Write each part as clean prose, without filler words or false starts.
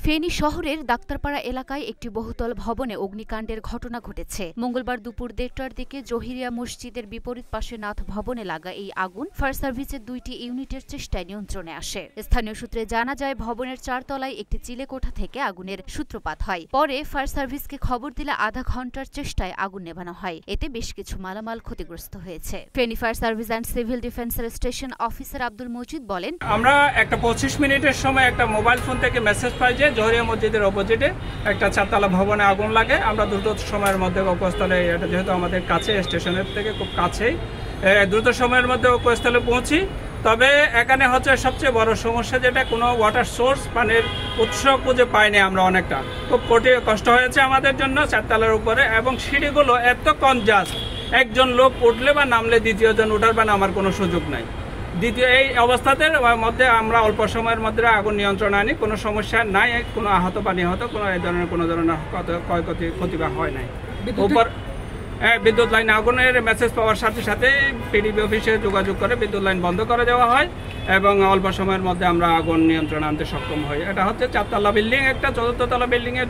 ফেনী শহরের ডাক্তারপাড়া এলাকায় একটি বহুতল ভবনে অগ্নিকাণ্ডের ঘটনা ঘটেছে। মঙ্গলবার দুপুর ১:৩০টার দিকে জহিরিয়া মসজিদের বিপরীত পাশে নাথ ভবনে লাগা এই আগুন ফায়ার সার্ভিসের ২টি ইউনিটের চেষ্টায় নিয়ন্ত্রণে আসে। স্থানীয় সূত্রে জানা যায়, ভবনের ৪ তলায় একটি চিলেকোঠা থেকে আগুনের সূত্রপাত হয়। পরে ফায়ার সার্ভিসকে খবর দিলে আধা ঘন্টার চেষ্টায় আগুন নেভানো হয়। এতে বেশ কিছু মালামাল ক্ষতিগ্রস্ত হয়েছে। Feni fire service and civil ডিফেন্সের স্টেশন অফিসার আব্দুল মজিদ বলেন, আমরা একটা ২৫ মিনিটের সময় একটা মোবাইল ফোন থেকে মেসেজ পাই যে জহিরিয়া মসজিদের অপোজিটে একটা ৪তলা ভবনে আগুন লাগে। আমরা দ্রুত সময়ের মধ্যে উপস্থলে, এটা যেহেতু আমাদের কাছে স্টেশনের থেকে খুব কাছেই, দ্রুত সময়ের মধ্যে উপস্থলে পৌঁছি। তবে এখানে হচ্ছে সবচেয়ে বড় সমস্যা যেটা, কোনো ওয়াটার সোর্স, পানির উৎস খুঁজে পাইনি আমরা। অনেকটা খুব কষ্ট হয়েছে আমাদের জন্য ৪তলার উপরে, এবং সিঁড়িগুলো এত কনজাস্ট, একজন লোক উঠলে বা নামলে দ্বিতীয়জন উঠার বা নামার কোনো সুযোগ নাই। এই অবস্থাতে মধ্যে আমরা অল্প সময়ের মধ্যে আগুন নিয়ন্ত্রণ আনি। কোনো সমস্যা নাই, কোনো আহত বা নিহত কোনো ধরনের ক্ষতি হয় নাই। উপর বিদ্যুৎ লাইন আগুনের মেসেজ পাওয়ার সাথে সাথে পিডিবি অফিসে যোগাযোগ করে বিদ্যুৎ লাইন বন্ধ করে দেওয়া হয় এবং অল্প সময়ের মধ্যে আমরা আগুন নিয়ন্ত্রণ আনতে সক্ষম হই। এটা হচ্ছে ৪তলা বিল্ডিং, একটা ৪র্থ-তলা বিল্ডিংয়ের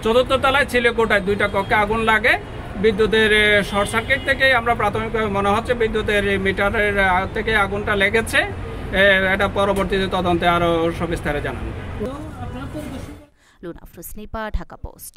৪র্থ তলায় চিলেকোঠায় ২টা কক্ষে আগুন লাগে। বিদ্যুতের শর্ট সার্কিট থেকে আমরা প্রাথমিকভাবে মনে হচ্ছে বিদ্যুতের মিটারের থেকে আগুনটা লেগেছে। এটা পরবর্তীতে তদন্তে আরও সবিস্তারে জানানো। লুনা আফরোজ নিপা, ঢাকা পোস্ট।